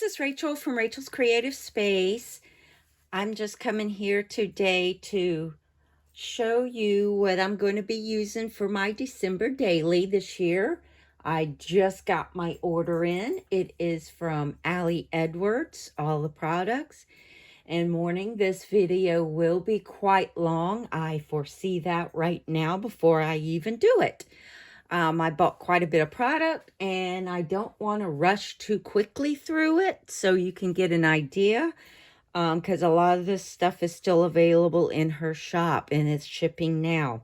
this is Rachel from Rachel's Creative Space. I'm just coming here today to show you what I'm going to be using for my December daily this year. I just got my order in. It is from Allie Edwards, all the products. And warning, this video will be quite long. I foresee that right now before I even do it. I bought quite a bit of product and I don't want to rush too quickly through it, so you can get an idea, because a lot of this stuff is still available in her shop and it's shipping now.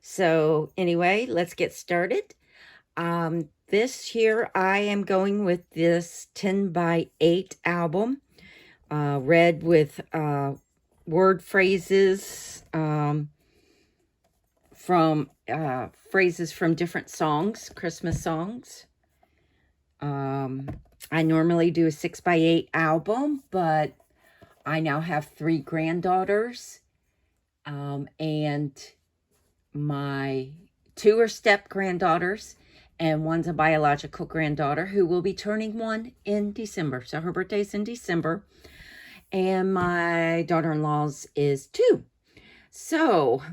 So anyway, let's get started. This year I am going with this 10 by 8 album, red with word phrases, from phrases from different songs, Christmas songs. I normally do a 6 by 8 album, but I now have 3 granddaughters, and my 2 are step granddaughters, and one's a biological granddaughter who will be turning 1 in December. So her birthday's in December, and my daughter-in-law's is 2. So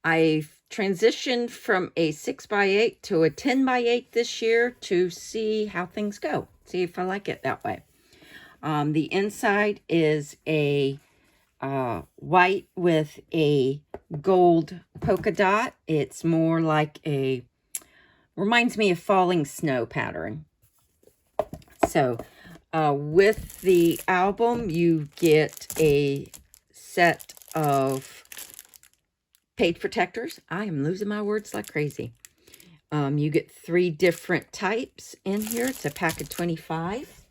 I've transitioned from a 6 by 8 to a 10 by 8 this year to see how things go. See if I like it that way. The inside is a white with a gold polka dot. It's more like reminds me of falling snow pattern. So with the album, you get a set of page protectors. I am losing my words like crazy. You get 3 different types in here. It's a pack of 25.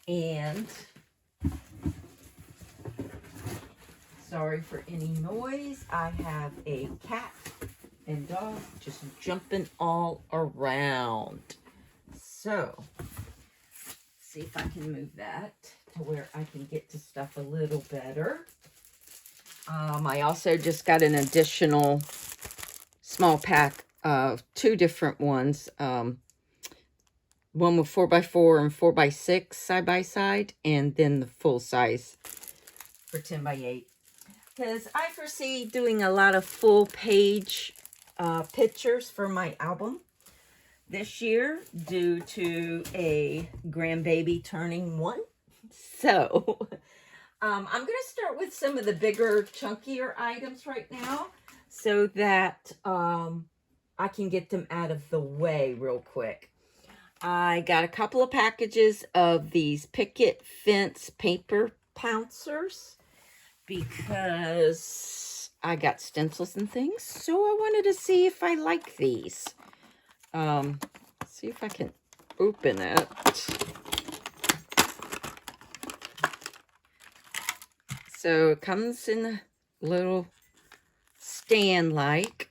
And sorry for any noise. I have a cat and dog just jumping all around. So, let's see if I can move that to where I can get to stuff a little better. I also just got an additional small pack of 2 different ones. One with 4x4 and 4x6 side by side, and then the full size for 10 by 8. Because I foresee doing a lot of full page pictures for my album this year due to a grandbaby turning 1. So I'm going to start with some of the bigger, chunkier items right now so that I can get them out of the way real quick. I got a couple of packages of these picket fence paper pouncers because I got stencils and things, so I wanted to see if I like these. See if I can open it. So it comes in a little stand-like,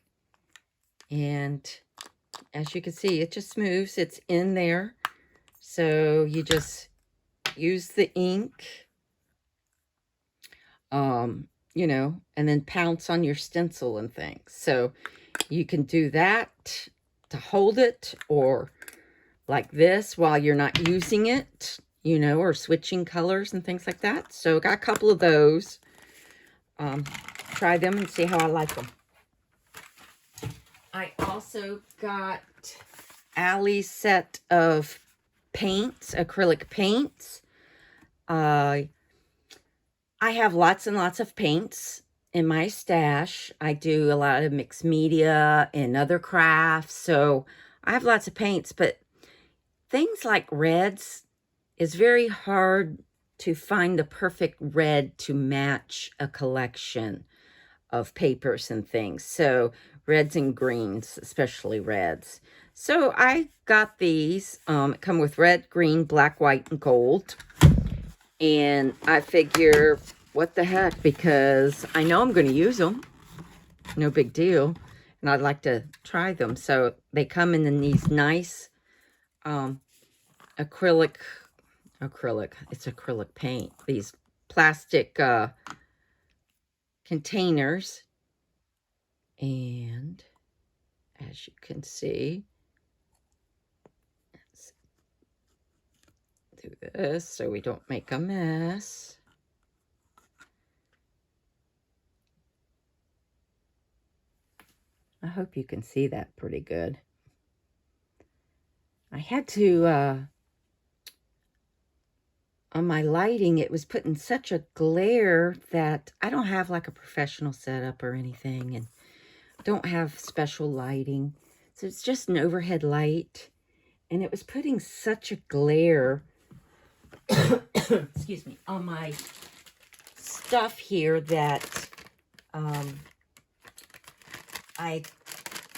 and as you can see, it just moves. It's in there. So you just use the ink, you know, and then pounce on your stencil and things. So you can do that to hold it, or like this while you're not using it, you know, or switching colors and things like that. So I got a couple of those. Try them and see how I like them. I also got Allie's set of paints, acrylic paints. I have lots and lots of paints in my stash. I do a lot of mixed media and other crafts, so I have lots of paints, but things like reds is very hard to find the perfect red to match a collection of papers and things. So reds and greens, especially reds. So I got these, come with red, green, black, white, and gold. And I figure, what the heck, because I know I'm going to use them. No big deal. And I'd like to try them. So they come in these nice acrylic, it's acrylic paint. These plastic containers. And as you can see, do this so we don't make a mess. I hope you can see that pretty good. I had to, on my lighting, it was putting such a glare that I don't have like a professional setup or anything, and don't have special lighting. So it's just an overhead light, and it was putting such a glare, excuse me, on my stuff here that I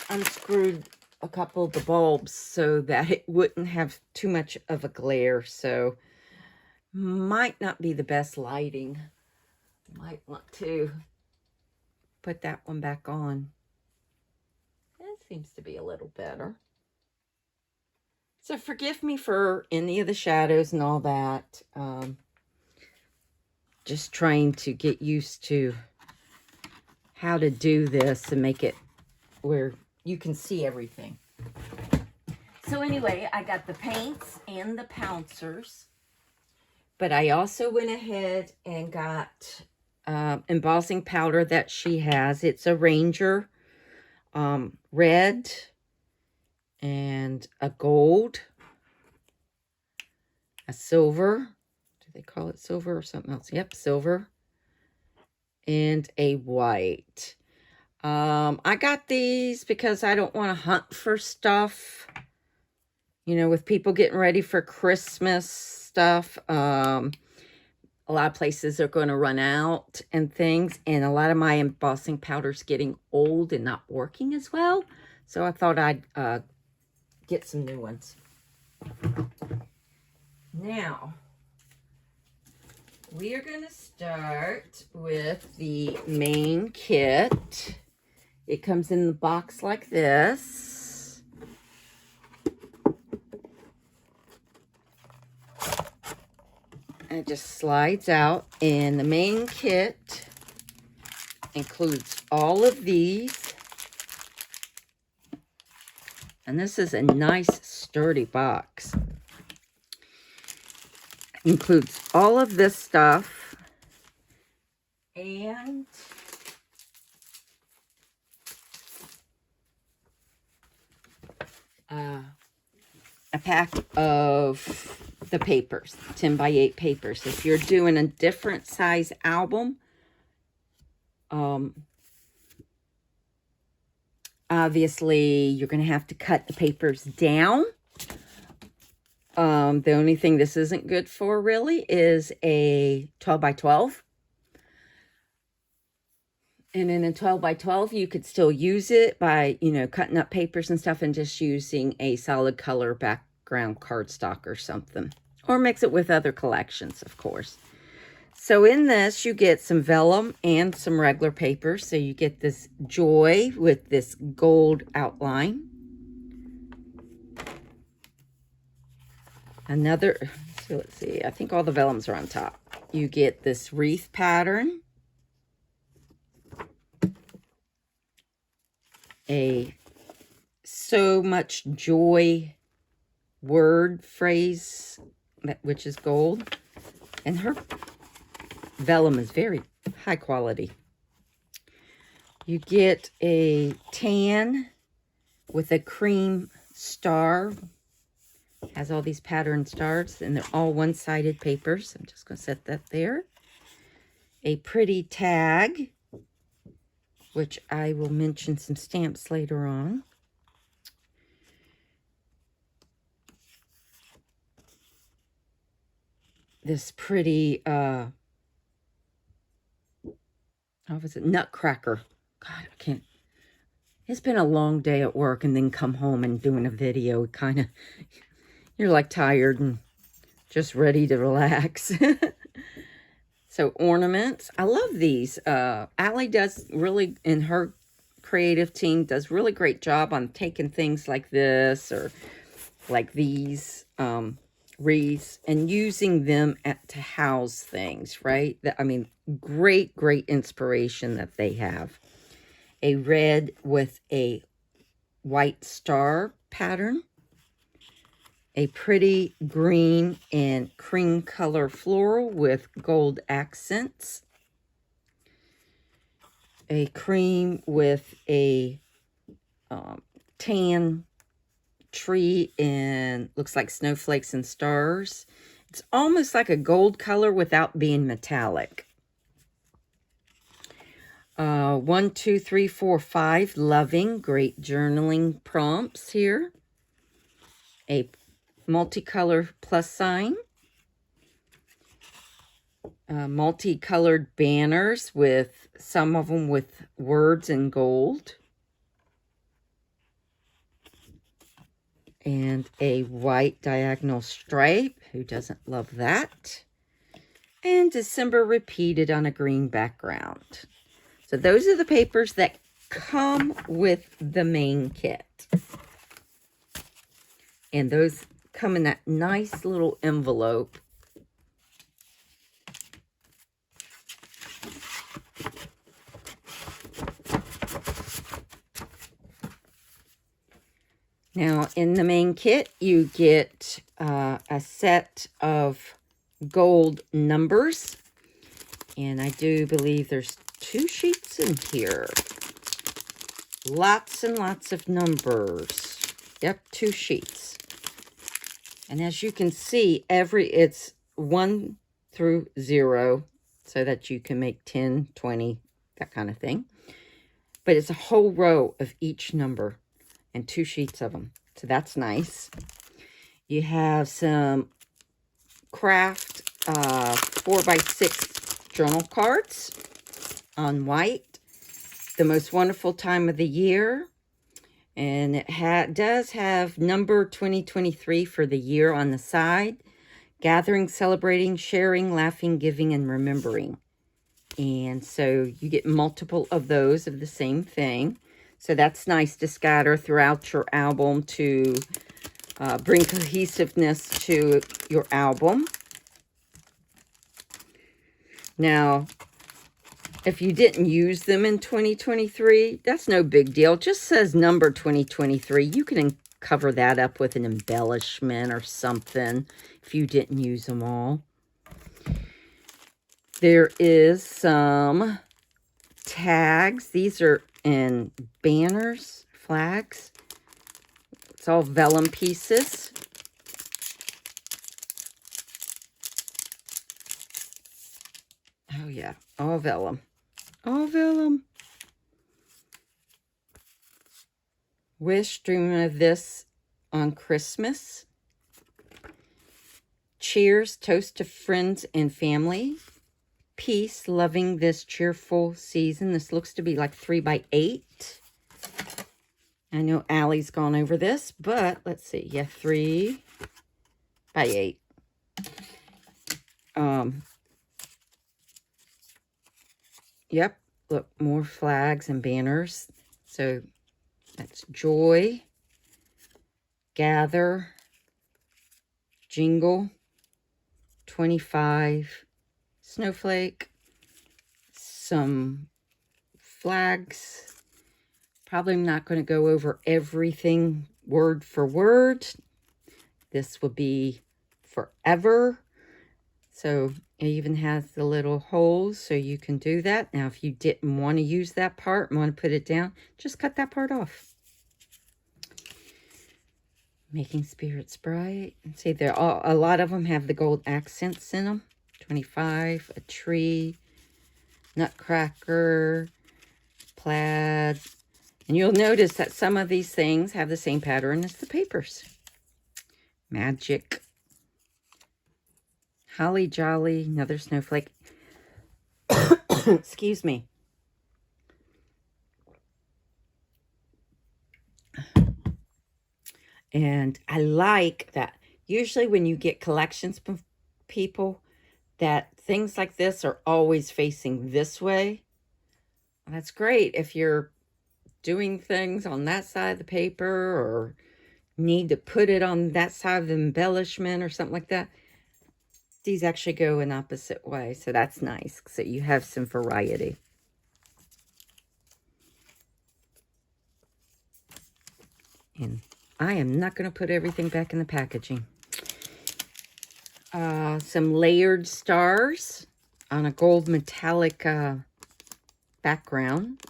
unscrewed a couple of the bulbs so that it wouldn't have too much of a glare. So might not be the best lighting. Might want to put that one back on. That seems to be a little better. So forgive me for any of the shadows and all that. Just trying to get used to how to do this and make it where you can see everything. So anyway, I got the paints and the pouncers. But I also went ahead and got embossing powder that she has. It's a Ranger red and a gold, a silver. Do they call it silver or something else? Yep, silver. And a white. I got these because I don't want to hunt for stuff. You know, with people getting ready for Christmas stuff. A lot of places are going to run out and things. And a lot of my embossing powder's getting old and not working as well. So I thought I'd get some new ones. Now, we are going to start with the main kit. It comes in the box like this. And it just slides out. And the main kit includes all of these. And this is a nice sturdy box. Includes all of this stuff. And a pack of the papers, 10 by 8 papers. If you're doing a different size album, obviously you're going to have to cut the papers down. The only thing this isn't good for really is a 12 by 12. And in a 12 by 12, you could still use it by, you know, cutting up papers and stuff and just using a solid color background cardstock or something. Or mix it with other collections, of course. So in this, you get some vellum and some regular paper. So you get this Joy with this gold outline. Another, so let's see, I think all the vellums are on top. You get this wreath pattern. A So Much Joy word phrase, which is gold. And her vellum is very high quality. You get a tan with a cream star. Has all these patterned stars, and they're all one-sided papers. I'm just going to set that there. A pretty tag, which I will mention some stamps later on. This pretty, how was it? Nutcracker. God, I can't. It's been a long day at work, and then come home and doing a video. Kind of, you're like tired and just ready to relax. So ornaments. I love these. Allie does really, in her creative team, does really great job on taking things like this or like these wreaths and using them to house things, right? I mean, great inspiration that they have. A red with a white star pattern. a pretty green and cream color floral with gold accents. A cream with a tan tree and looks like snowflakes and stars. It's almost like a gold color without being metallic. 1, 2, 3, 4, 5 loving, great journaling prompts here. A multicolor plus sign. Multicolored banners with some of them with words in gold. And a white diagonal stripe. Who doesn't love that? And December repeated on a green background. So those are the papers that come with the main kit. And those come in that nice little envelope. Now, in the main kit, you get a set of gold numbers. And I do believe there's 2 sheets in here. Lots and lots of numbers. Yep, 2 sheets. And as you can see, it's 1 through 0, so that you can make 10, 20, that kind of thing. But it's a whole row of each number and 2 sheets of them. So that's nice. You have some craft 4x6 journal cards on white. The most wonderful time of the year. And it does have number 2023 for the year on the side. Gathering, celebrating, sharing, laughing, giving, and remembering. And so you get multiple of those of the same thing. So that's nice to scatter throughout your album to bring cohesiveness to your album. Now, if you didn't use them in 2023, that's no big deal. It just says number 2023. You can cover that up with an embellishment or something if you didn't use them all. There is some tags. These are in banners, flags. It's all vellum pieces. Oh yeah, all vellum. All vellum. Wish, dreaming of this on Christmas. Cheers, toast to friends and family. Peace, loving this cheerful season. This looks to be like 3x8. I know Allie's gone over this, but let's see. Yeah, 3x8. Yep, look, more flags and banners. So that's joy, gather, jingle, 25, snowflake, some flags. Probably not going to go over everything word for word. This will be forever. So it even has the little holes, so you can do that. Now, if you didn't want to use that part and want to put it down, just cut that part off. Making spirits bright. See, a lot of them have the gold accents in them. 25, a tree, nutcracker, plaid. And you'll notice that some of these things have the same pattern as the papers. Magic. Holly jolly, another snowflake. Excuse me. And I like that. Usually when you get collections from people, that things like this are always facing this way. That's great if you're doing things on that side of the paper or need to put it on that side of the embellishment or something like that. These actually go an opposite way, so that's nice. So you have some variety. And I am not going to put everything back in the packaging. Some layered stars on a gold metallic background.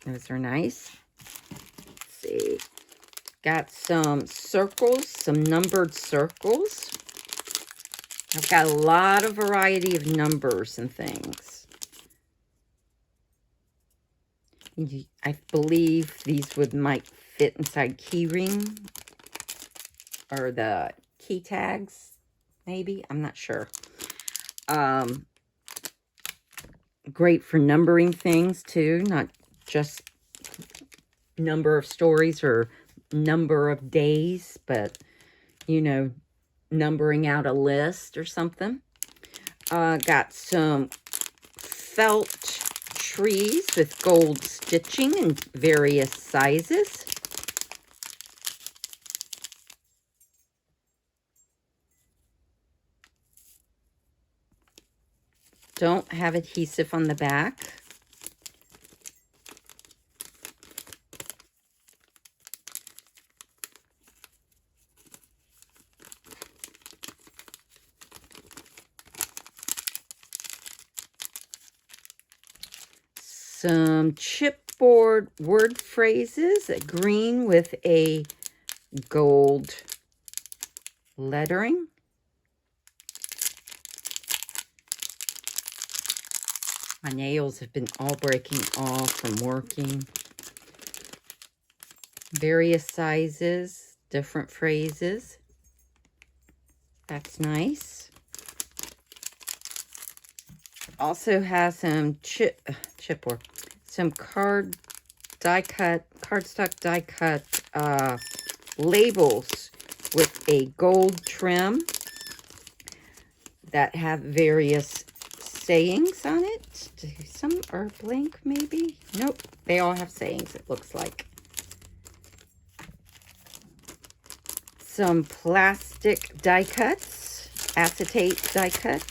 Those are nice. Let's see. Got some circles, some numbered circles. I've got a lot of variety of numbers and things. I believe these might fit inside keyring or the key tags, maybe. I'm not sure. Great for numbering things too, not just number of stories or number of days, but, you know, numbering out a list or something. Got some felt trees with gold stitching in various sizes. Don't have adhesive on the back. Some chipboard word phrases, a green with a gold lettering. My nails have been all breaking off from working. Various sizes, different phrases. That's nice. Also has some chipboard, some cardstock die cut labels with a gold trim that have various sayings on it. Some are blank, maybe? Nope, they all have sayings, it looks like. Some plastic die cuts, acetate die cuts,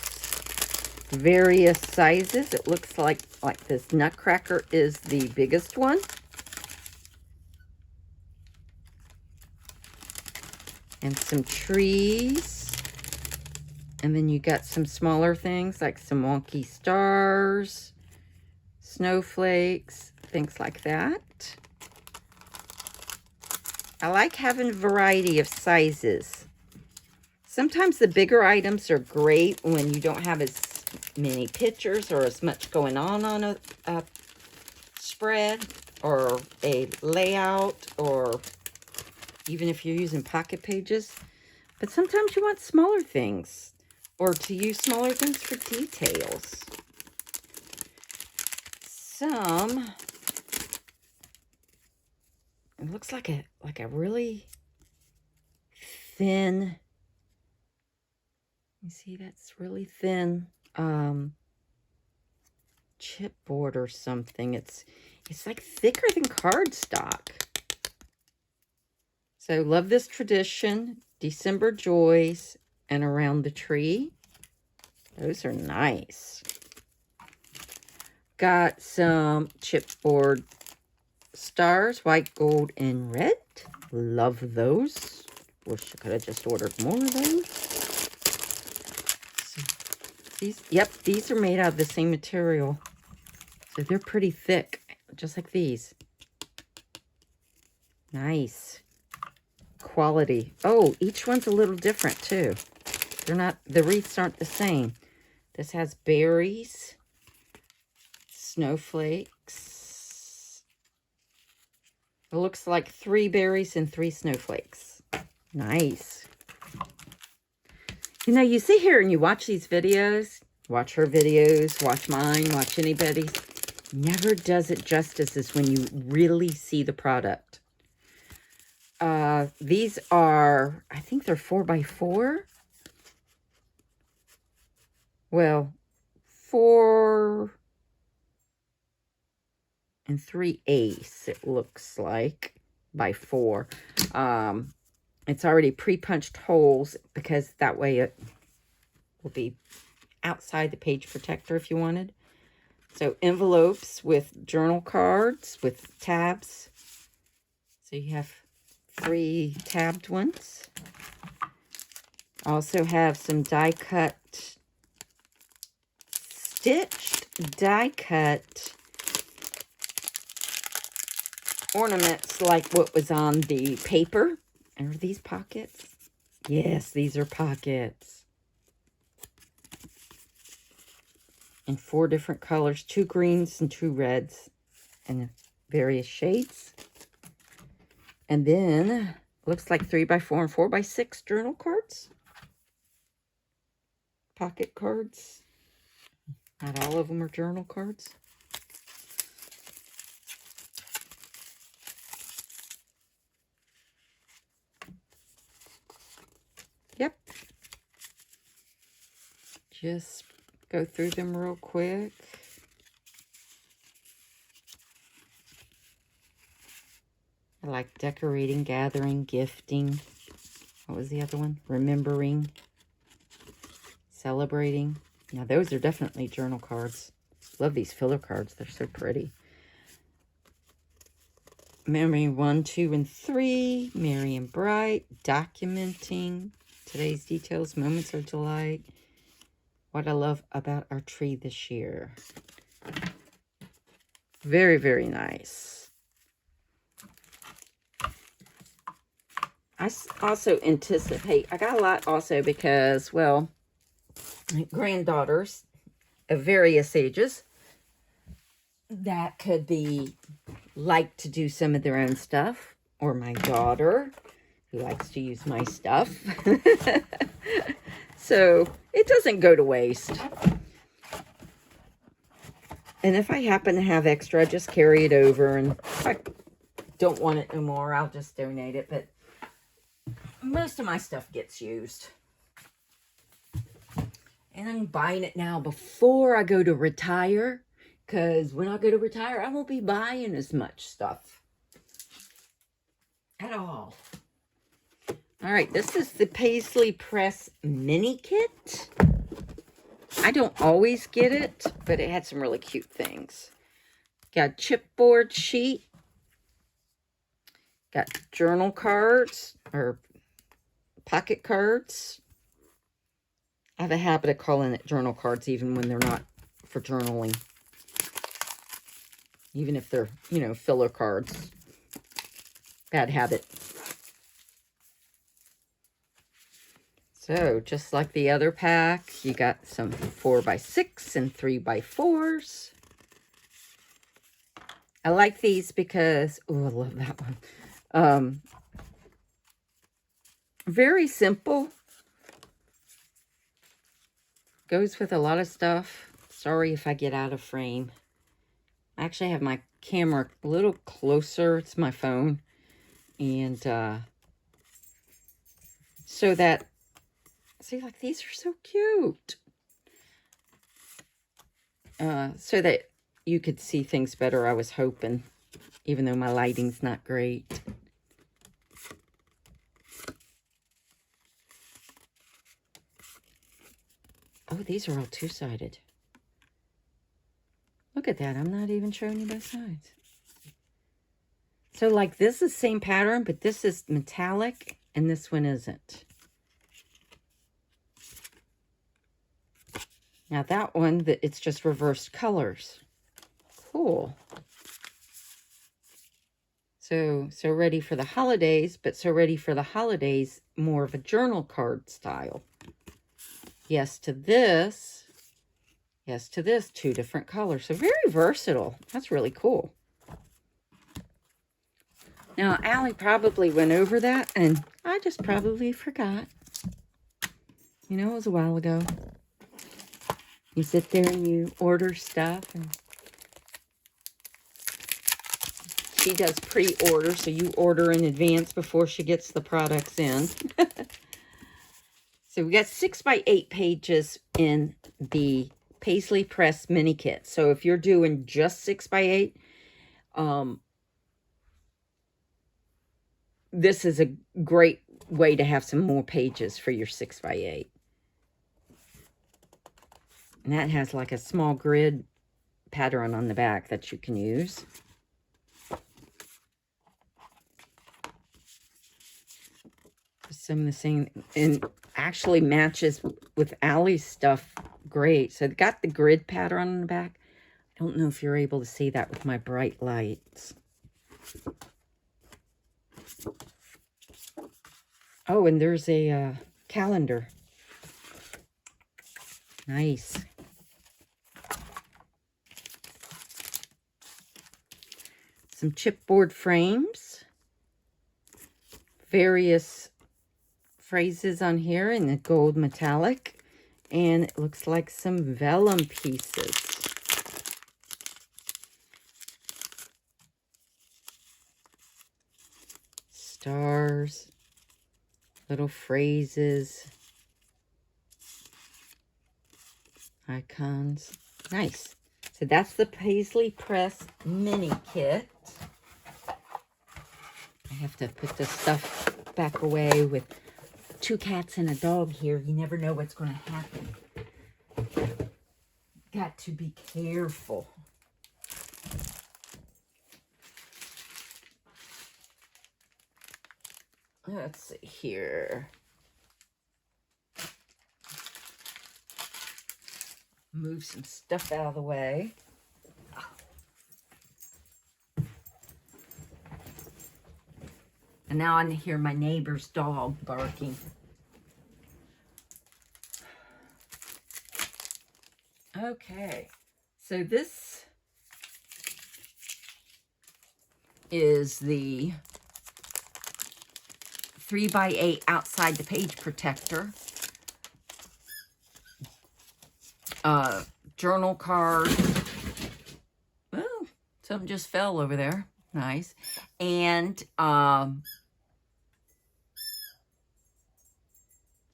various sizes. It looks like this Nutcracker is the biggest one. And some trees. And then you got some smaller things like some wonky stars, snowflakes, things like that. I like having a variety of sizes. Sometimes the bigger items are great when you don't have as many pictures or as much going on a spread or a layout, or even if you're using pocket pages. But sometimes you want smaller things, or to use smaller things for details. It looks like a really thin, you see that's really thin chipboard or something. It's like thicker than cardstock. So love this tradition, December Joys, and Around the Tree. Those are nice. Got some chipboard stars, white, gold, and red. Love those. Wish I could have just ordered more of those. So these are made out of the same material. So they're pretty thick, just like these. Nice. Quality. Oh, each one's a little different too. The wreaths aren't the same. This has berries, snowflakes. It looks like 3 berries and 3 snowflakes. Nice. You know, you sit here and you watch these videos, watch her videos, watch mine, watch anybody's. Never does it justice as when you really see the product. These are, I think they're 4x4. Well, 4 3/8, it looks like, by 4. It's already pre-punched holes because that way it will be outside the page protector if you wanted. So envelopes with journal cards with tabs. So you have 3 tabbed ones. Also have some die cut, stitched die cut ornaments like what was on the paper. Are these pockets? Yes, these are pockets. In 4 different colors, 2 greens and 2 reds, and various shades. And then, looks like 3x4 and 4x6 journal cards. Pocket cards. Not all of them are journal cards. Yep. Just go through them real quick. I like decorating, gathering, gifting. What was the other one? Remembering, celebrating. Now those are definitely journal cards. Love these filler cards. They're so pretty. Memory 1, 2, and 3. Merry and bright. Documenting today's details, moments of delight. What I love about our tree this year. Very, very nice. I also anticipate, I got a lot also because, well, granddaughters of various ages that could be like to do some of their own stuff, or my daughter who likes to use my stuff. So it doesn't go to waste. And if I happen to have extra, I just carry it over, and if I don't want it no more, I'll just donate it. But most of my stuff gets used. And I'm buying it now before I go to retire, because when I go to retire, I won't be buying as much stuff at all. All right, this is the Paisley Press mini kit. I don't always get it, but it had some really cute things. Got chipboard sheet. Got journal cards, or pocket cards. I have a habit of calling it journal cards even when they're not for journaling. Even if they're, you know, filler cards. Bad habit. So, just like the other pack, you got some 4x6 and 3x4s. I like these because, oh, I love that one. Very simple. Goes with a lot of stuff. Sorry if I get out of frame. I actually have my camera a little closer. It's my phone. And so that, see, like these are so cute. So that you could see things better, I was hoping. Even though my lighting's not great. Oh, these are all two-sided. Look at that. I'm not even showing you both sides. So, like, this is the same pattern, but this is metallic, and this one isn't. Now, that one, it's just reversed colors. Cool. So ready for the holidays, but so ready for the holidays, more of a journal card style. Yes to this. Yes to this, 2 different colors. So very versatile. That's really cool. Now, Allie probably went over that, and I just probably forgot. You know, it was a while ago. You sit there and you order stuff, and she does pre-order, so you order in advance before she gets the products in. So we got 6x8 pages in the Paisley Press mini kit. So if you're doing just 6x8, this is a great way to have some more pages for your 6x8. And that has like a small grid pattern on the back that you can use. some of the same, and actually matches with Allie's stuff great. So it got the grid pattern on the back. I don't know if you're able to see that with my bright lights. Oh, and there's a calendar. Nice. Some chipboard frames. Various phrases on here in the gold metallic. And it looks like some vellum pieces. Stars. Little phrases. Icons. Nice. So that's the Paisley Press mini kit. I have to put this stuff back away. With 2 cats and a dog here, you never know what's going to happen. Got to be careful. Let's see here. Move some stuff out of the way. And now I hear my neighbor's dog barking. Okay, so this is the 3x8 outside the page protector. Journal card. Oh, something just fell over there. Nice. And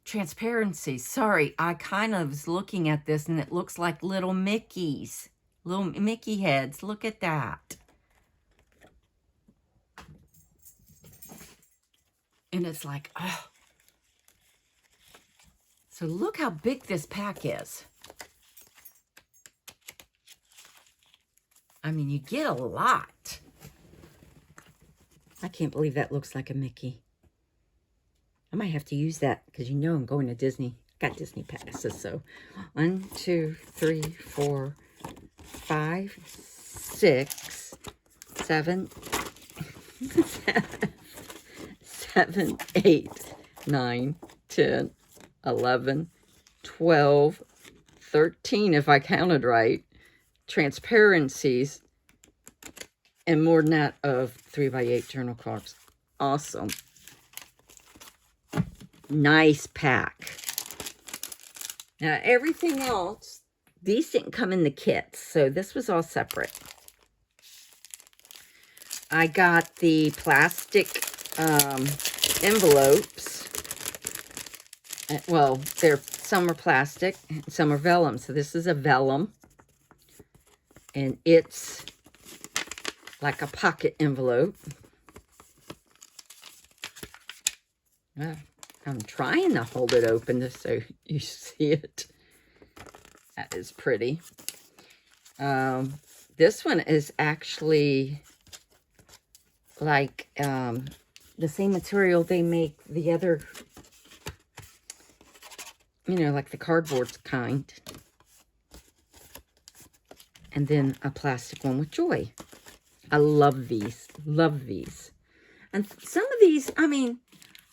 transparency. Sorry, I kind of was looking at this and it looks like little Mickeys. Little Mickey heads. Look at that. And it's like, oh. So look how big this pack is. I mean, you get a lot. I can't believe that looks like a Mickey. I might have to use that because you know I'm going to Disney. I got Disney passes, so 1, 2, 3, 4, 5, 6, 7, 7, 8, 9, 10, 11, 12, 13, if I counted right, transparencies, and more than that of 3x8 journal cards. Awesome. Nice pack. Now, everything else, these didn't come in the kits, so this was all separate. I got the plastic envelopes. Well, some are plastic, some are vellum. So this is a vellum, and it's like a pocket envelope. I'm trying to hold it open just so you see it. That is pretty. This one is actually like the same material they make the other, you know, like the cardboard kind. And then a plastic one with joy. I love these. Love these. And some of these, I mean,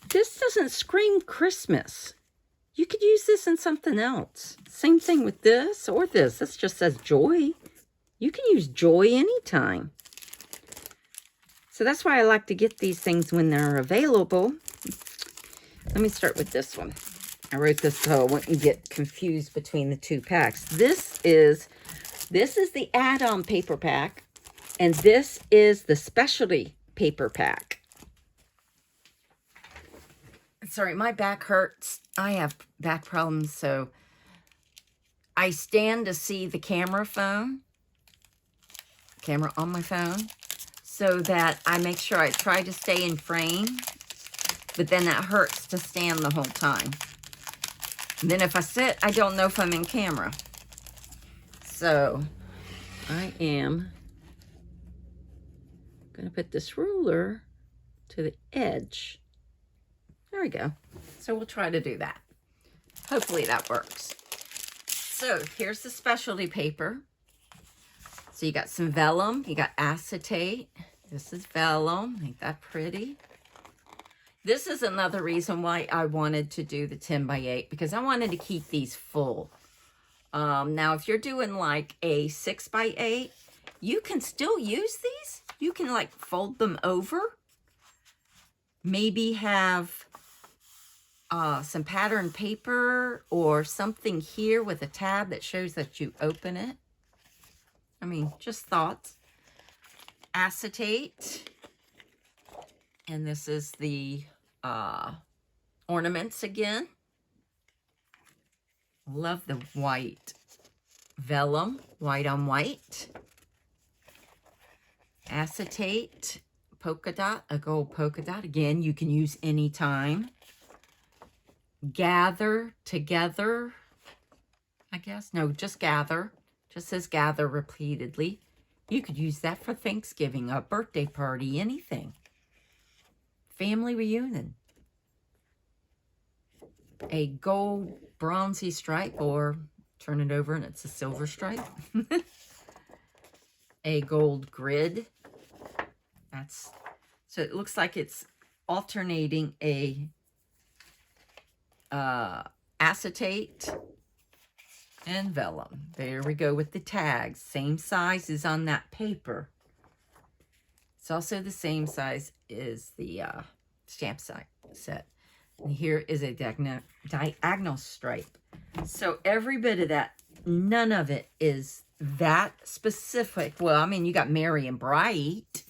this doesn't scream Christmas. You could use this in something else. Same thing with this or this. This just says joy. You can use joy anytime. So that's why I like to get these things when they're available. Let me start with this one. I wrote this so I wouldn't get confused between the 2 packs. This is the add-on paper pack, and this is the specialty paper pack. Sorry, my back hurts. I have back problems, so I stand to see the camera on my phone, so that I make sure I try to stay in frame, but then that hurts to stand the whole time. And then if I sit, I don't know if I'm in camera. So I am going to put this ruler to the edge. There we we go. So we'll try to do that. Hopefully that works. So here's the specialty paper. So you got some vellum, you got acetate. This is vellum, ain't that pretty? This is another reason why I wanted to do the 10 by 8, because I wanted to keep these full. Now, if you're doing like a 6 by 8, you can still use these. You can like fold them over. Maybe have some pattern paper or something here with a tab that shows that you open it. I mean, just thoughts. Acetate. And this is the ornaments again. Love the white vellum, white on white. Acetate, polka dot, a gold polka dot. Again, you can use anytime. Gather together, I guess. No, just gather. Just says gather repeatedly. You could use that for Thanksgiving, a birthday party, anything. Family reunion. A gold bronzy stripe, or turn it over and it's a silver stripe. A gold grid. That's so it looks like it's alternating a acetate and vellum. There we go with the tags. Same size as on that paper. It's also the same size as the stamp set. And here is a diagonal stripe. So every bit of that, none of it is that specific. Well, I mean, you got Merry and Bright,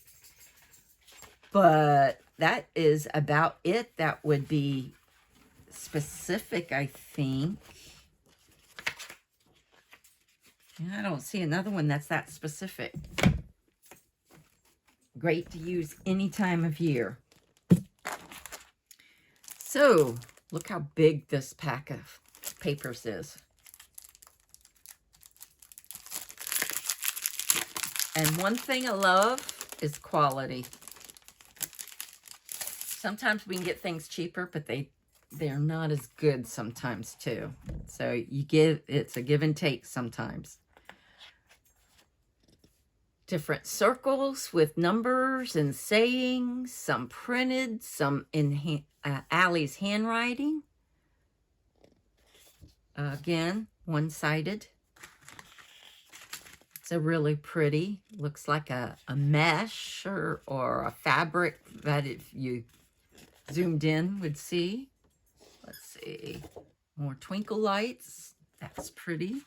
but that is about it. That would be specific, I think. I don't see another one that's that specific. Great to use any time of year. So, look how big this pack of papers is. And one thing I love is quality. Sometimes we can get things cheaper, but they're not as good sometimes too. So it's a give and take sometimes. Different circles with numbers and sayings, some printed, some in Allie's handwriting. Again, one-sided. It's a really pretty, looks like a mesh or a fabric that if you zoomed in would see. Let's see, more twinkle lights. That's pretty.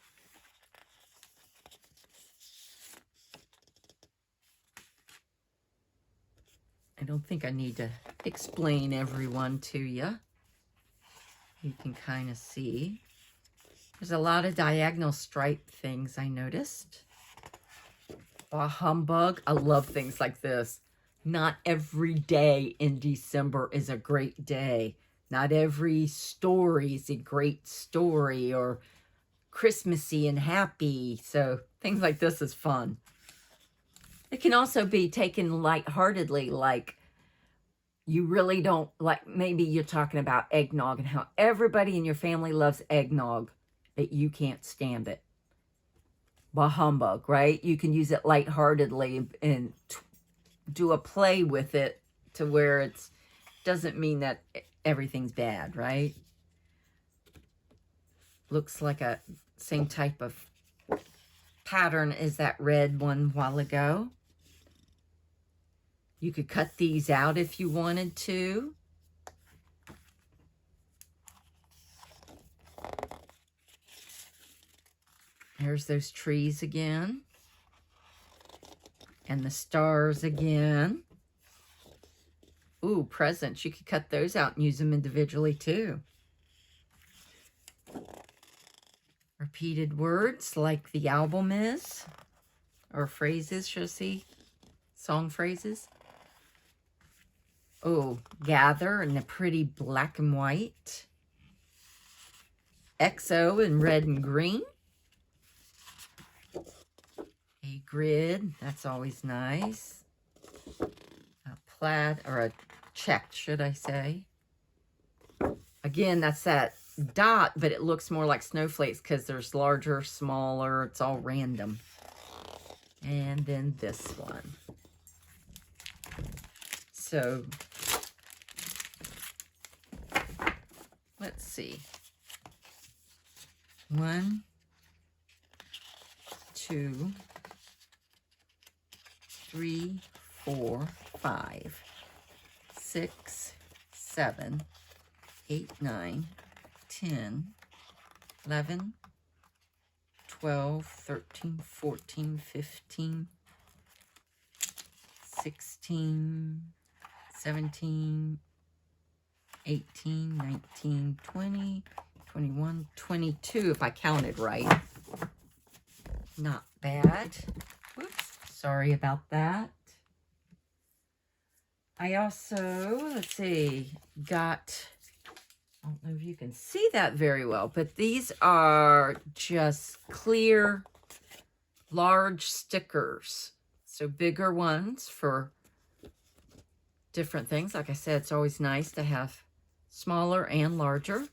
I don't think I need to explain every one to you. You can kind of see. There's a lot of diagonal stripe things I noticed. Bah humbug. I love things like this. Not every day in December is a great day. Not every story is a great story or Christmassy and happy. So things like this is fun. It can also be taken lightheartedly, like you really don't like, maybe you're talking about eggnog and how everybody in your family loves eggnog, but you can't stand it. Bah humbug, right? You can use it lightheartedly and do a play with it to where it doesn't mean that everything's bad, right? Looks like a same type of pattern as that red one while ago. You could cut these out if you wanted to. There's those trees again. And the stars again. Ooh, presents. You could cut those out and use them individually too. Repeated words like the album is. Or phrases, should I see? Song phrases. Oh, gather in the pretty black and white. XO in red and green. A grid, that's always nice. A plaid, or a check, should I say. Again, that's that dot, but it looks more like snowflakes because there's larger, smaller, it's all random. And then this one. So, let's see. 1, 2, 3, 4, 5, 6, 7, 8, 9, 10, 11, 12, 13, 14, 15, 16, 17, 18, 19, 20, 21, 22, if I counted right. Not bad. Whoops, sorry about that. I also, let's see, got, I don't know if you can see that very well, but these are just clear, large stickers. So bigger ones for different things. Like I said, it's always nice to have smaller and larger.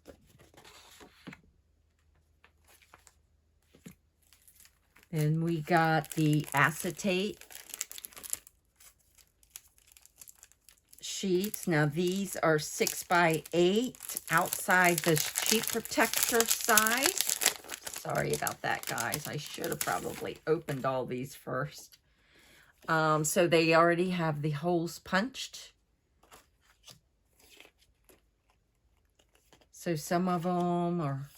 Then we got the acetate sheets. Now these are 6 by 8 outside the sheet protector size. Sorry about that, guys. I should have probably opened all these first. So they already have the holes punched. So some of them are,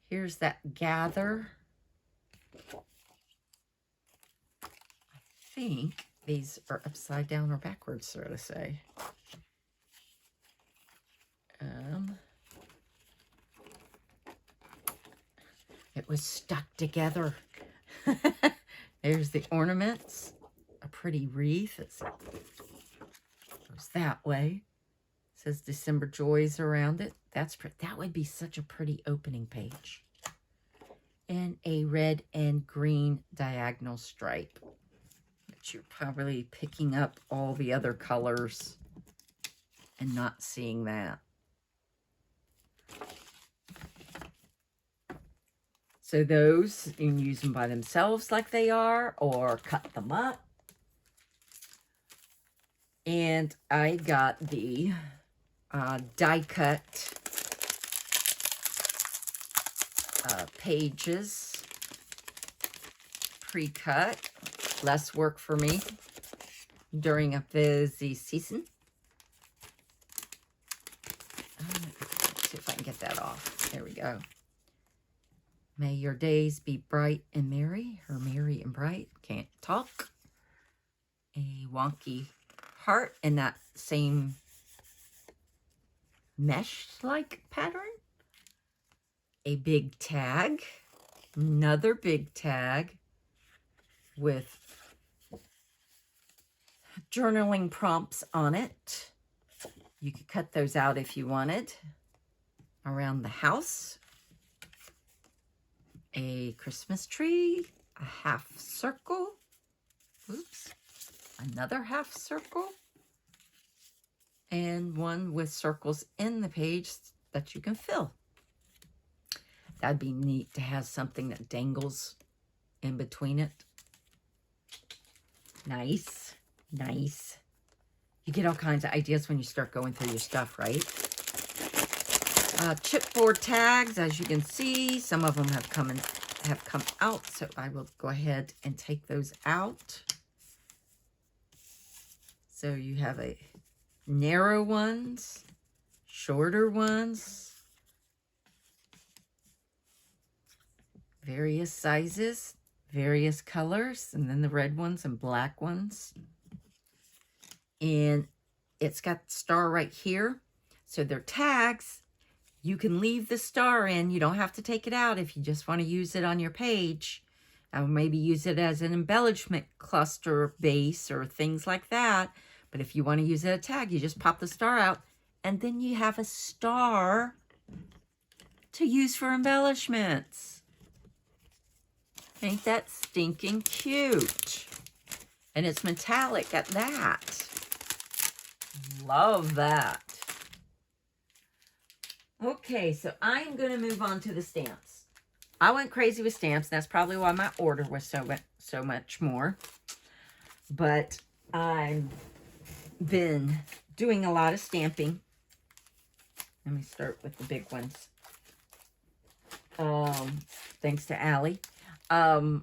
here's that gather. I think these are upside down or backwards, so to say. It was stuck together. There's the ornaments. A pretty wreath. It goes that way. It says December Joys around it. That would be such a pretty opening page. And a red and green diagonal stripe. But you're probably picking up all the other colors and not seeing that. So those, you can use them by themselves like they are, or cut them up. And I got the die cut pages, pre-cut. Less work for me during a busy season. Let's see if I can get that off. There we go. May your days be bright and merry, or merry and bright. Can't talk. A wonky heart in that same mesh-like pattern. A big tag. Another big tag with journaling prompts on it. You could cut those out if you wanted. Around the house. A Christmas tree, a half circle, oops, another half circle, and one with circles in the page that you can fill. That'd be neat to have something that dangles in between it. Nice, nice. You get all kinds of ideas when you start going through your stuff, right? Chipboard tags, as you can see, some of them have come out, so I will go ahead and take those out. So you have a narrow ones, shorter ones, various sizes, various colors, and then the red ones and black ones. And it's got the star right here, so they're tags. You can leave the star in. You don't have to take it out if you just want to use it on your page. Or maybe use it as an embellishment cluster base or things like that. But if you want to use it as a tag, you just pop the star out. And then you have a star to use for embellishments. Ain't that stinking cute? And it's metallic at that. Love that. Okay, so I'm going to move on to the stamps. I went crazy with stamps. That's probably why my order was so much more. But I've been doing a lot of stamping. Let me start with the big ones. Thanks to Allie. And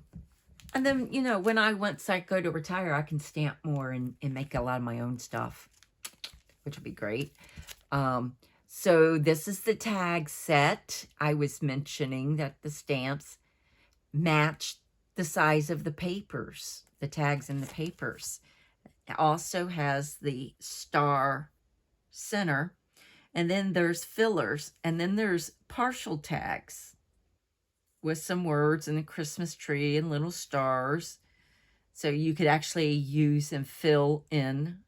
then, you know, once I go to retire, I can stamp more and make a lot of my own stuff, which would be great. So this is the tag set. I was mentioning that the stamps match the size of the papers, the tags in the papers. It also has the star center, and then there's fillers, and then there's partial tags with some words and a Christmas tree and little stars. So you could actually use and fill in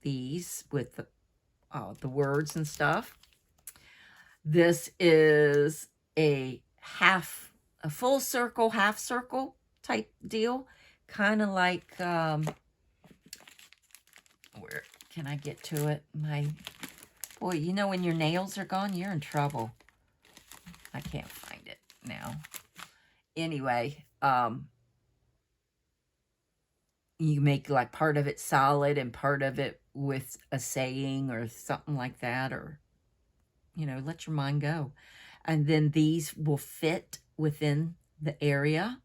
these with the words and stuff. This is a full circle, half circle type deal. Kind of like, where can I get to it? Boy, you know when your nails are gone, you're in trouble. I can't find it now. Anyway, you make like part of it solid and part of it with a saying or something like that, or, you know, let your mind go. And then these will fit within the area.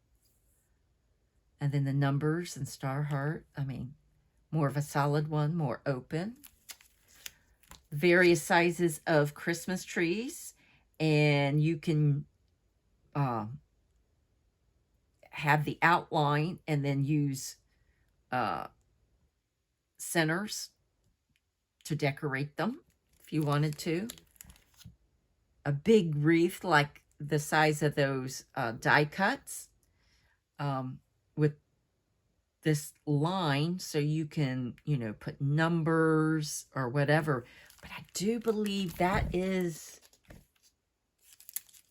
And then the numbers and star heart, I mean, more of a solid one, more open. Various sizes of Christmas trees, and you can have the outline and then use centers to decorate them if you wanted to. A big wreath like the size of those die cuts with this line, so you can, you know, put numbers or whatever. But I do believe that is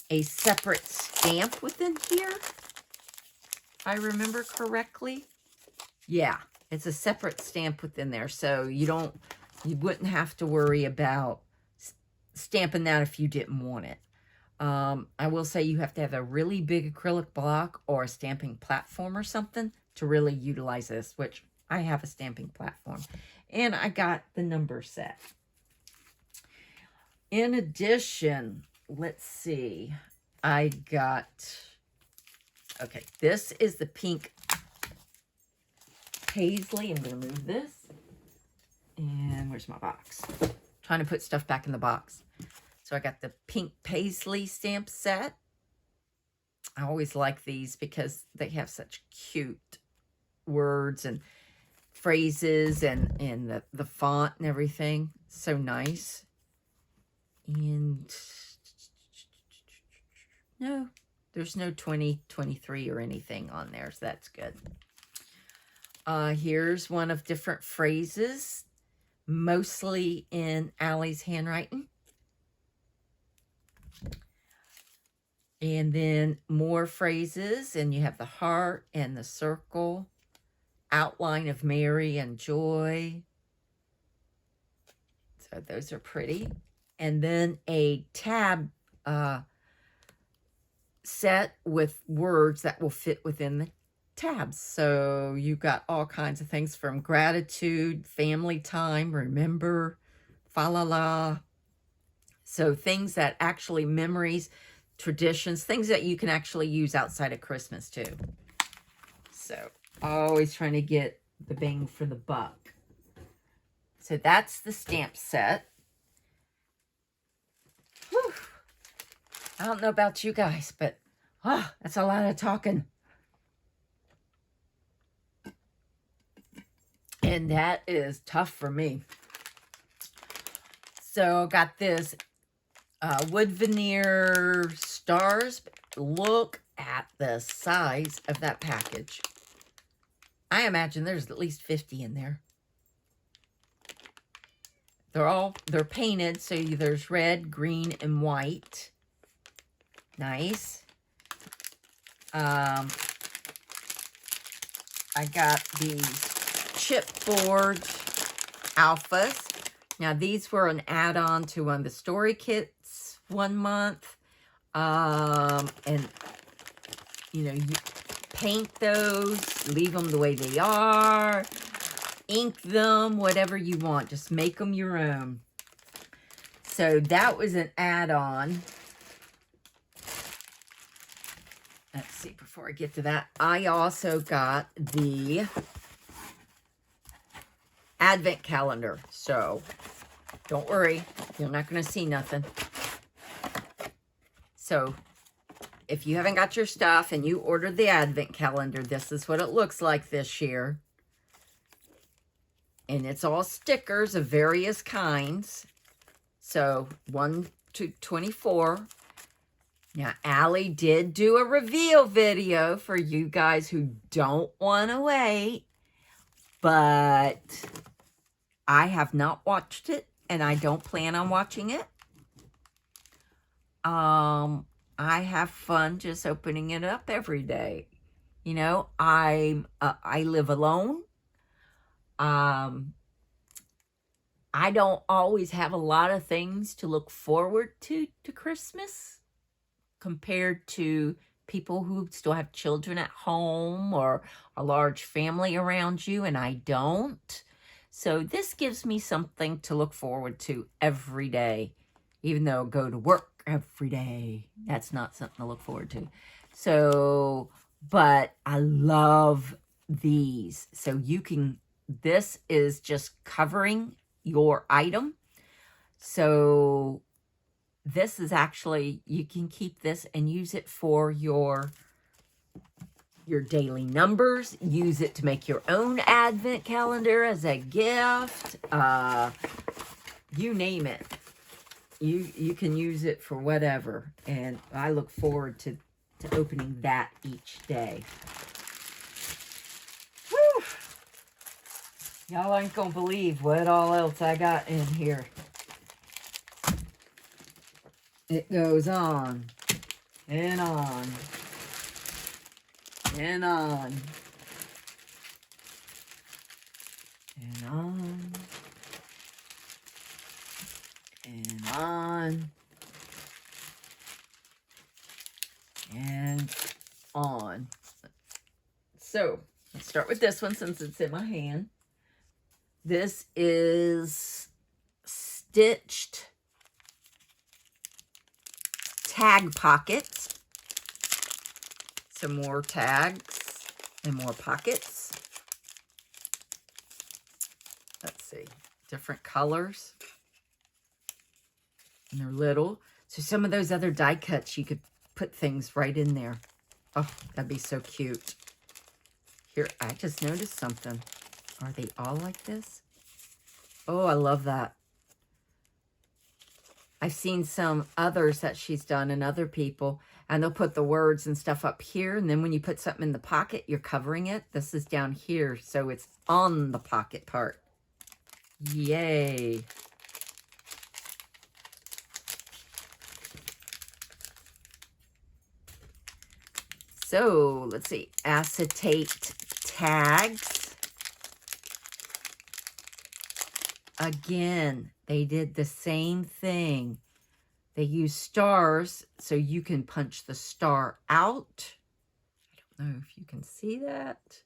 a separate stamp within here, if I remember correctly. Yeah, it's a separate stamp within there, so you wouldn't have to worry about stamping that if you didn't want it. I will say you have to have a really big acrylic block or a stamping platform or something to really utilize this, which I have a stamping platform. And I got the number set. In addition, let's see, I got, okay, this is the pink paisley. I'm going to move this. And where's my box? Trying to put stuff back in the box. So I got the pink paisley stamp set. I always like these because they have such cute words and phrases and the font and everything. So nice. And no, there's no 2023 or anything on there, so that's good. Here's one of different phrases, mostly in Allie's handwriting. And then more phrases, and you have the heart and the circle, outline of Mary and joy. So those are pretty. And then a tab set with words that will fit within the tabs. So you've got all kinds of things from gratitude, family time, remember, fa la la. So things that actually, memories, traditions, things that you can actually use outside of Christmas too. So always trying to get the bang for the buck. So that's the stamp set. Whew. I don't know about you guys, but that's a lot of talking. And that is tough for me. So got this wood veneer stars. Look at the size of that package. I imagine there's at least 50 in there. They're painted, so there's red, green, and white. Nice. I got these chipboard alphas. Now, these were an add-on to one of the story kits 1 month. And, you know, you paint those, leave them the way they are, ink them, whatever you want. Just make them your own. So that was an add-on. Let's see, before I get to that, I also got the Advent calendar. So don't worry, you're not going to see nothing. So if you haven't got your stuff and you ordered the Advent calendar, this is what it looks like this year. And it's all stickers of various kinds. So 1 to 24. Now, Allie did do a reveal video for you guys who don't want to wait. But I have not watched it, and I don't plan on watching it. I have fun just opening it up every day. You know, I live alone. I don't always have a lot of things to look forward to Christmas compared to people who still have children at home or a large family around you, and I don't. So this gives me something to look forward to every day, even though I go to work every day. That's not something to look forward to. So, but I love these. So you can, this is just covering your item. So this is actually, you can keep this and use it for your daily numbers. Use it to make your own Advent calendar as a gift. You name it. You can use it for whatever. And I look forward to opening that each day. Whew. Y'all ain't gonna believe what all else I got in here. It goes on and on and on and on and on and on. So let's start with this one since it's in my hand. This is stitched tag pockets. Some more tags and more pockets. Let's see, different colors. And they're little. So some of those other die cuts, you could put things right in there. Oh, that'd be so cute. Here, I just noticed something. Are they all like this? Oh, I love that. I've seen some others that she's done and other people, and they'll put the words and stuff up here, and then when you put something in the pocket, you're covering it. This is down here, so it's on the pocket part. Yay. So, let's see, acetate tags. Again, they did the same thing. They use stars so you can punch the star out. I don't know if you can see that.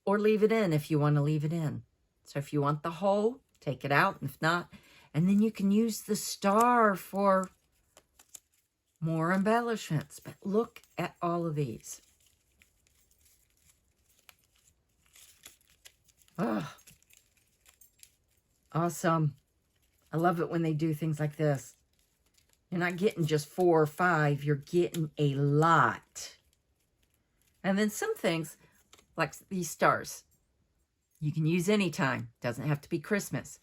Or leave it in if you want to leave it in. So if you want the hole, take it out. And if not, and then you can use the star for more embellishments. But look at all of these. Oh, awesome. I love it when they do things like this. You're not getting just 4 or 5. You're getting a lot. And then some things, like these stars, you can use anytime. Doesn't have to be Christmas.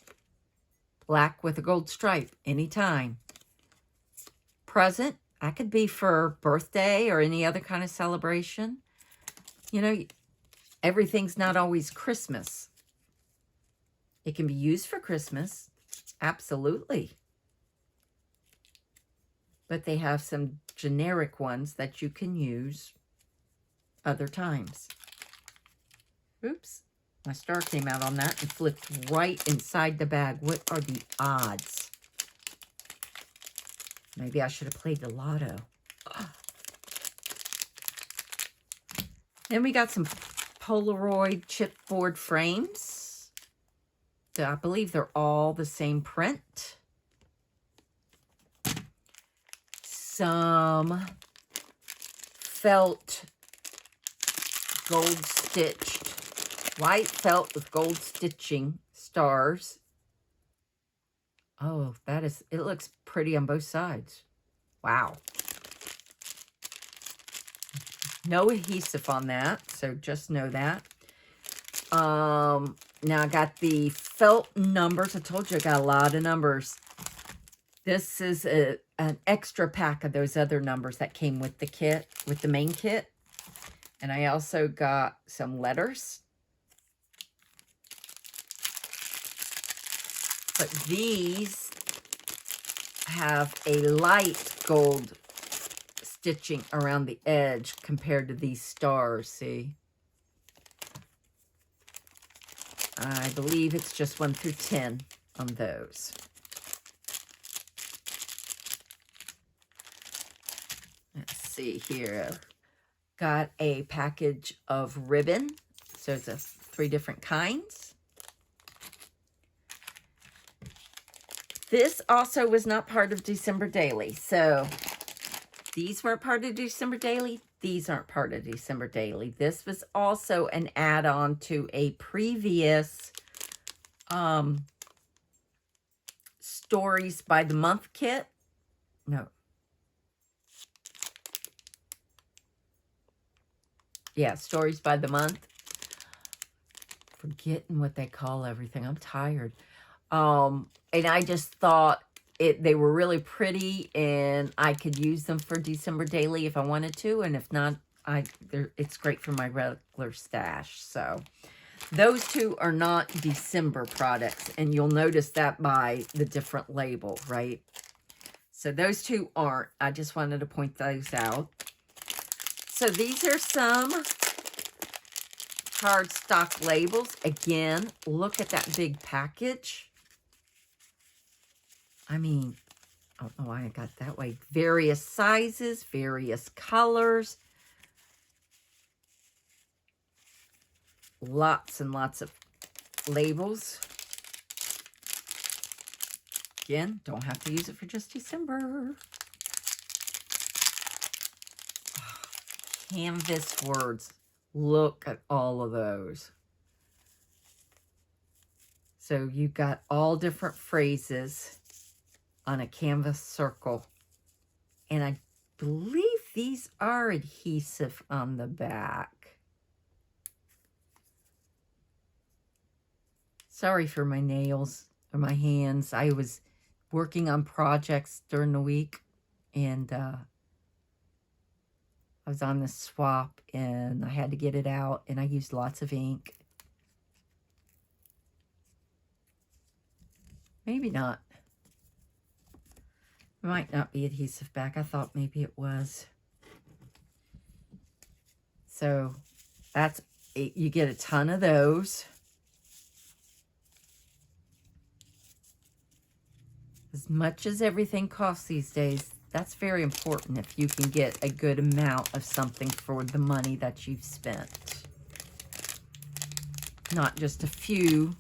Black with a gold stripe, anytime. Present, that could be for birthday or any other kind of celebration. You know, everything's not always Christmas. It can be used for Christmas. Absolutely. But they have some generic ones that you can use other times. Oops. My star came out on that and flipped right inside the bag. What are the odds? Maybe I should have played the lotto. Then we got some Polaroid chipboard frames. So I believe they're all the same print. Some felt gold stitched, white felt with gold stitching stars. Oh, it looks pretty on both sides. Wow. No adhesive on that, so just know that. Now I got the felt numbers. I told you I got a lot of numbers. This is an extra pack of those other numbers that came with the kit, with the main kit. And I also got some letters. But these have a light gold stitching around the edge compared to these stars, see? I believe it's just 1 through 10 on those. Let's see here. Got a package of ribbon. So it's 3 different kinds. This also was not part of December Daily. So these weren't part of December Daily. These aren't part of December Daily. This was also an add-on to a previous Stories by the Month kit. No. Yeah, Stories by the Month. Forgetting what they call everything. I'm tired. And I just thought they were really pretty, and I could use them for December Daily if I wanted to, and if not, it's great for my regular stash. So those 2 are not December products, and you'll notice that by the different label, right? So those 2 aren't. I just wanted to point those out. So these are some cardstock labels. Again, look at that big package. I mean, I don't know why I got that way. Various sizes, various colors. Lots and lots of labels. Again, don't have to use it for just December. Oh, canvas words. Look at all of those. So you've got all different phrases on a canvas circle. And I believe these are adhesive on the back. Sorry for my nails or my hands. I was working on projects during the week, and I was on the swap, and I had to get it out, and I used lots of ink. Maybe not. It might not be adhesive back. I thought maybe it was. So that's it. You get a ton of those. As much as everything costs these days, that's very important if you can get a good amount of something for the money that you've spent. Not just a few.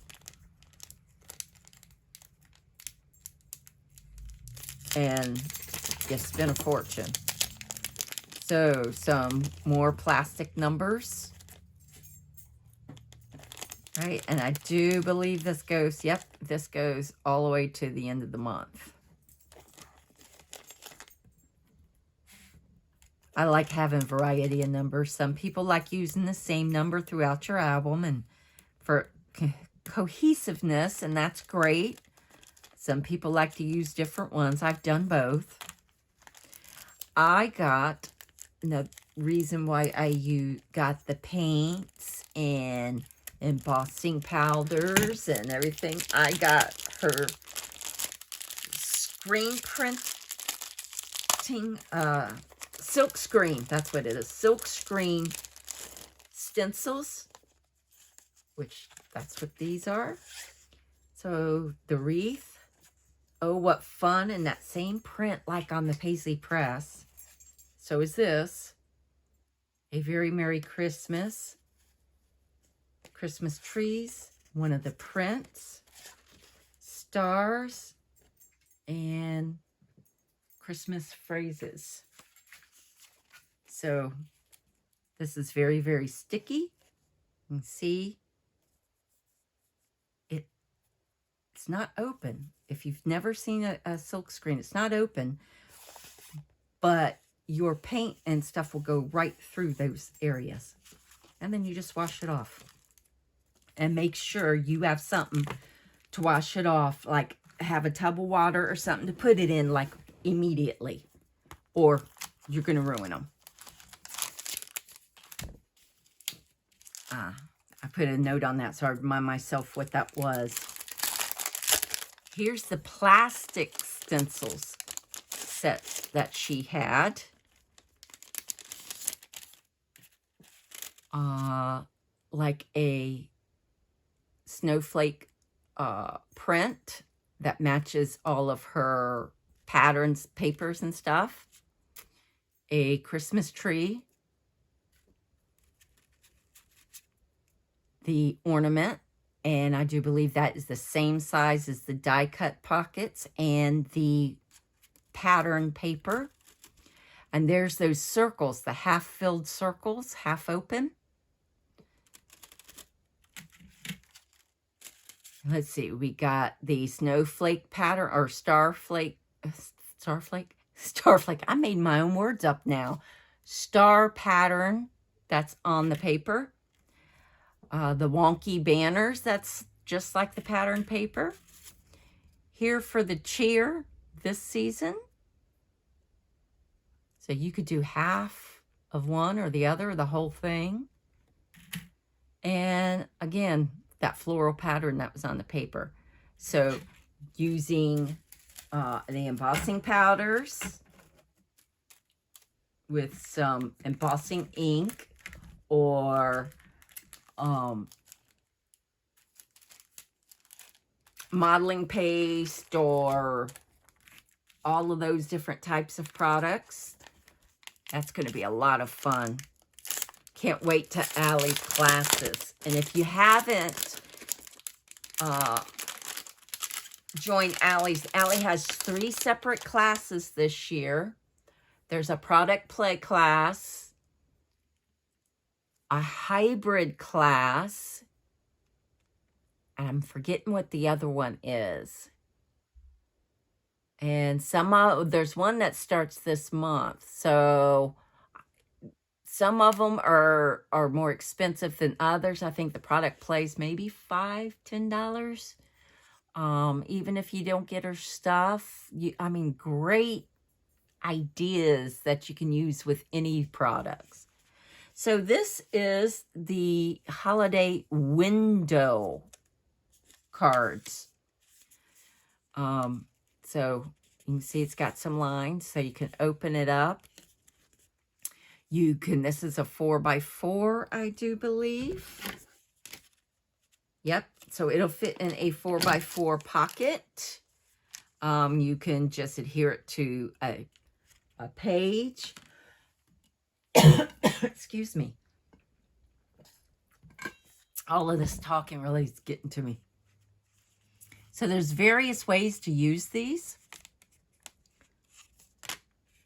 And you spend a fortune. So some more plastic numbers. Right, and I do believe this goes, yep, this goes all the way to the end of the month. I like having variety of numbers. Some people like using the same number throughout your album and for cohesiveness, and that's great. Some people like to use different ones. I've done both. I got, the reason why I got the paints and embossing powders and everything. I got her screen printing, silk screen. That's what it is. Silk screen stencils, which that's what these are. So the wreath. oh, what fun. And that same print like on the Paisley Press. So is this. A Very Merry Christmas. Christmas trees. One of the prints. Stars. And Christmas phrases. So this is very, very sticky. You can see it's not open. If you've never seen a silk screen, it's not open, but your paint and stuff will go right through those areas. And then you just wash it off. And make sure you have something to wash it off, like have a tub of water or something to put it in like immediately, or you're going to ruin them. I put a note on that so I remind myself what that was. Here's the plastic stencils set that she had. Like a snowflake print that matches all of her patterns, papers and stuff. A Christmas tree. The ornament, and I do believe that is the same size as the die cut pockets and the pattern paper. And there's those circles, the half filled circles, half open. Let's see, we got the snowflake pattern, or starflake. I made my own words up now. Star pattern that's on the paper. The wonky banners, that's just like the pattern paper. Here for the cheer this season. So you could do half of one or the other, or the whole thing. And again, that floral pattern that was on the paper. So using the embossing powders with some embossing ink, or modeling paste, or all of those different types of products. That's going to be a lot of fun. Can't wait to Allie's classes. And if you haven't joined Allie's, Allie has 3 separate classes this year. There's a product play class, a hybrid class, and I'm forgetting what the other one is. And there's one that starts this month. So some of them are more expensive than others. I think the product plays maybe $5, $10. Even if you don't get her stuff, I mean, great ideas that you can use with any products. So this is the holiday window cards. So you can see it's got some lines, so you can open it up. This is a 4x4, I do believe. Yep, so it'll fit in a 4x4 pocket. You can just adhere it to a page. Excuse me. All of this talking really is getting to me. So there's various ways to use these.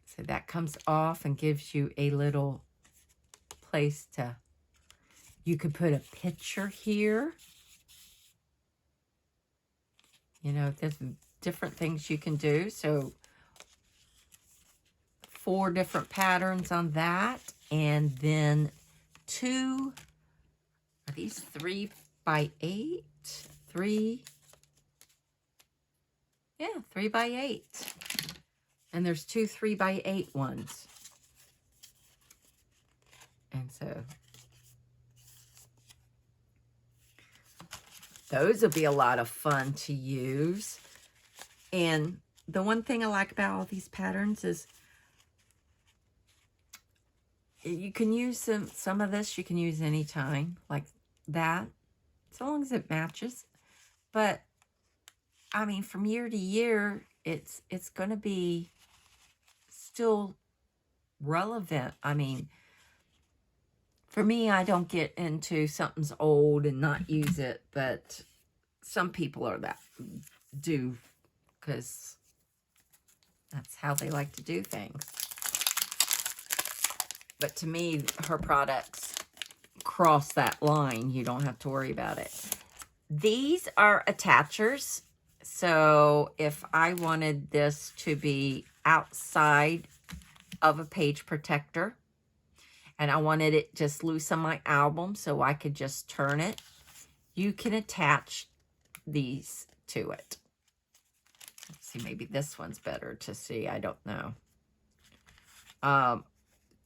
So that comes off and gives you a little place to, you could put a picture here. You know, there's different things you can do. So 4 different patterns on that. And then 2, are these 3x8? 3, yeah, 3x8. And there's 2 3x8 ones. And so those will be a lot of fun to use. And the one thing I like about all these patterns is you can use some of this, you can use anytime, like that, so long as it matches. But I mean, from year to year, it's going to be still relevant. I mean, for me, I don't get into something's old and not use it, but some people are that do, because that's how they like to do things. But to me, her products cross that line. You don't have to worry about it. These are attachers. So if I wanted this to be outside of a page protector and I wanted it just loose on my album so I could just turn it, you can attach these to it. Let's see, maybe this one's better to see. I don't know.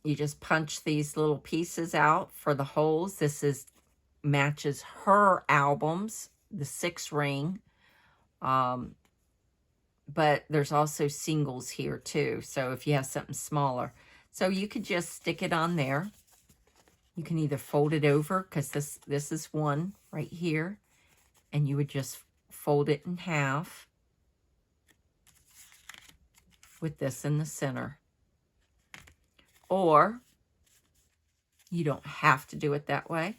You just punch these little pieces out for the holes. This matches her albums, the 6-ring. But there's also singles here too. So if you have something smaller. So you could just stick it on there. You can either fold it over, because this is one right here. And you would just fold it in half with this in the center. Or you don't have to do it that way.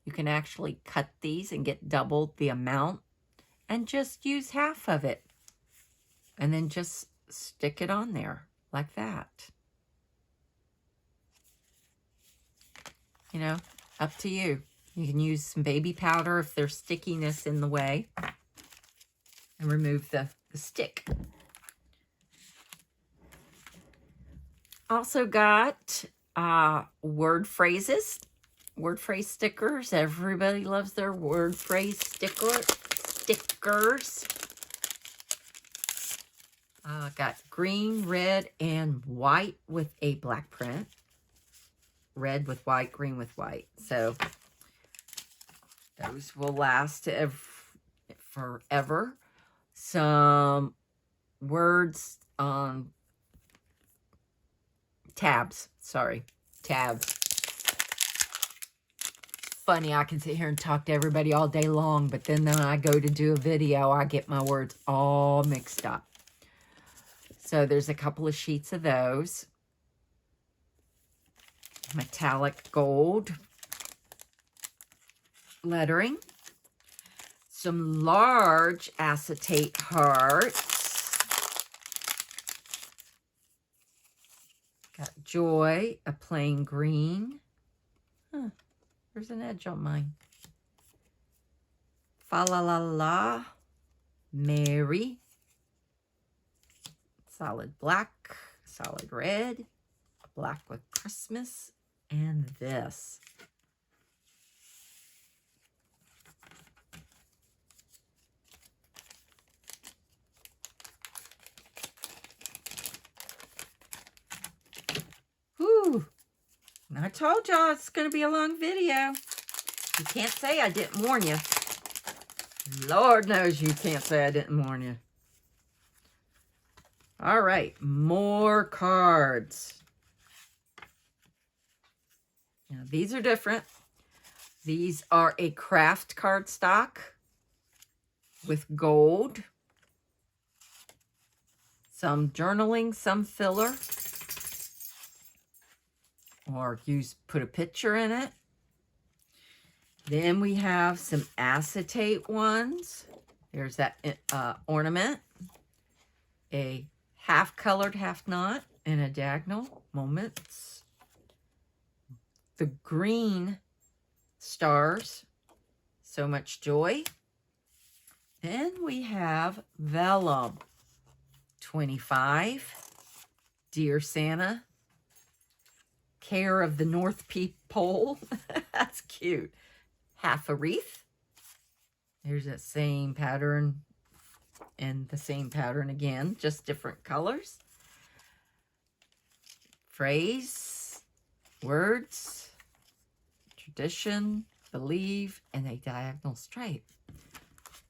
You can actually cut these and get double the amount and just use half of it. And then just stick it on there like that. You know, up to you. You can use some baby powder if there's stickiness in the way. And remove the stick. Also got word phrases. Word phrase stickers. Everybody loves their word phrase stickers. Got green, red, and white with a black print. Red with white, green with white. So those will last forever. Some words on tabs. Sorry, tabs. Funny, I can sit here and talk to everybody all day long, but then when I go to do a video, I get my words all mixed up. So there's a couple of sheets of those. Metallic gold lettering. Some large acetate hearts. Got Joy, a plain green. Huh, there's an edge on mine. Fa la la la, Mary. Solid black, solid red, black with Christmas, and this. Whew. I told y'all it's going to be a long video. You can't say I didn't warn you. Lord knows you can't say I didn't warn you. All right, more cards. Now, these are different. These are a craft cardstock with gold. Some journaling, some filler. Or put a picture in it. Then we have some acetate ones. There's that ornament. A half colored, half not, and a diagonal moments. The green stars, so much joy. Then we have vellum, 25, Dear Santa, Care of the North Pole. That's cute. Half a wreath. There's that same pattern. And the same pattern again, just different colors. Phrase, words, tradition, believe, and a diagonal stripe.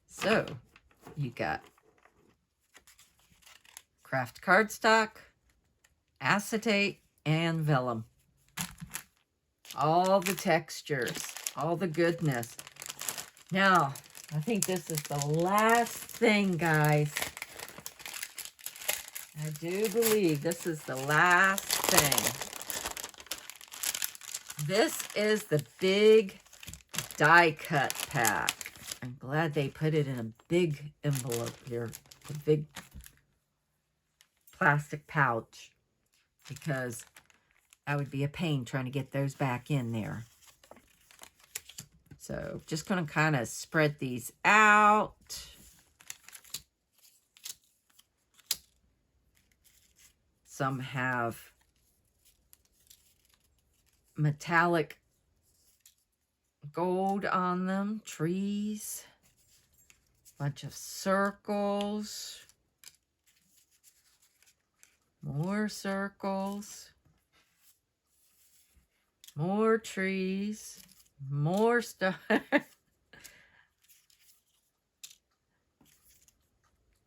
So you got craft cardstock, acetate, and vellum. All the textures, all the goodness. Now, I think this is the last thing, guys. I do believe this is the last thing. This is the big die cut pack. I'm glad they put it in a big envelope here. A big plastic pouch. Because that would be a pain trying to get those back in there. So just going to kind of spread these out. Some have metallic gold on them, trees, bunch of circles, more circles, more trees, more stuff.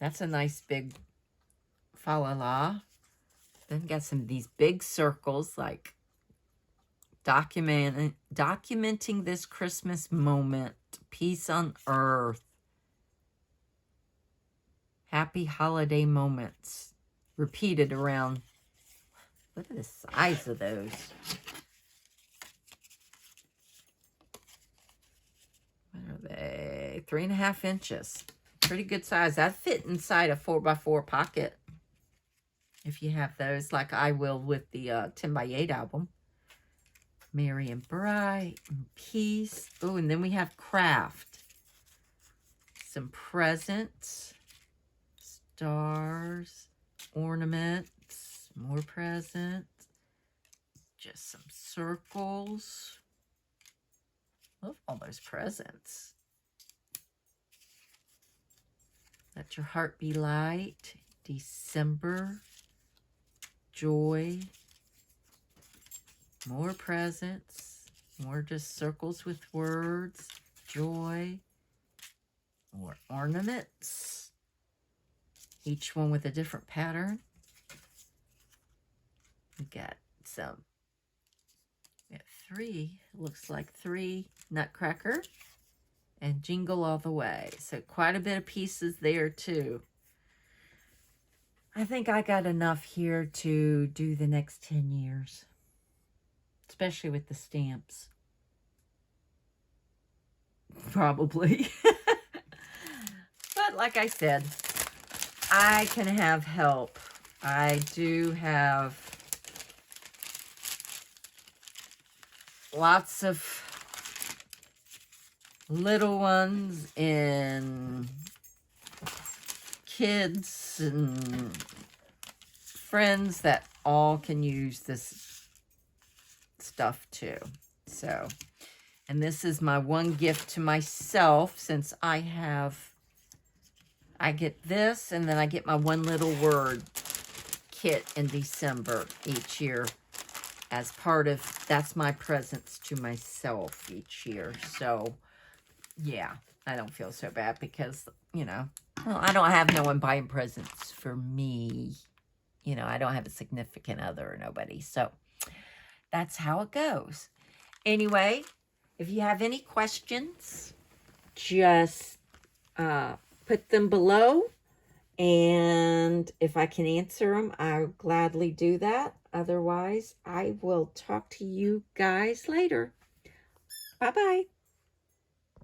That's a nice big fa la la. Then got some of these big circles, like documenting this Christmas moment. Peace on earth. Happy holiday moments. Repeated around. Look at the size of those. What are they? 3.5 inches. Pretty good size. That fit inside a 4x4 pocket. If you have those, like I will with the 10x8 album. Merry and Bright and Peace. Oh, and then we have Craft. Some presents. Stars. Ornaments. More presents. Just some circles. Love all those presents. Let your heart be light. December. Joy. More presents. More just circles with words. Joy. More ornaments. Each one with a different pattern. We got some. We got 3. Looks like 3 Nutcracker. And Jingle All the Way. So quite a bit of pieces there too. I think I got enough here to do the next 10 years. Especially with the stamps. Probably. But like I said, I can have help. I do have lots of little ones and kids and friends that all can use this stuff too. So, and this is my one gift to myself, since I get this, and then I get my one little word kit in December each year as part of, that's my presents to myself each year. So yeah, I don't feel so bad because, you know, well, I don't have no one buying presents for me. You know, I don't have a significant other or nobody. So that's how it goes. Anyway, if you have any questions, just put them below. And if I can answer them, I'll gladly do that. Otherwise, I will talk to you guys later. Bye-bye.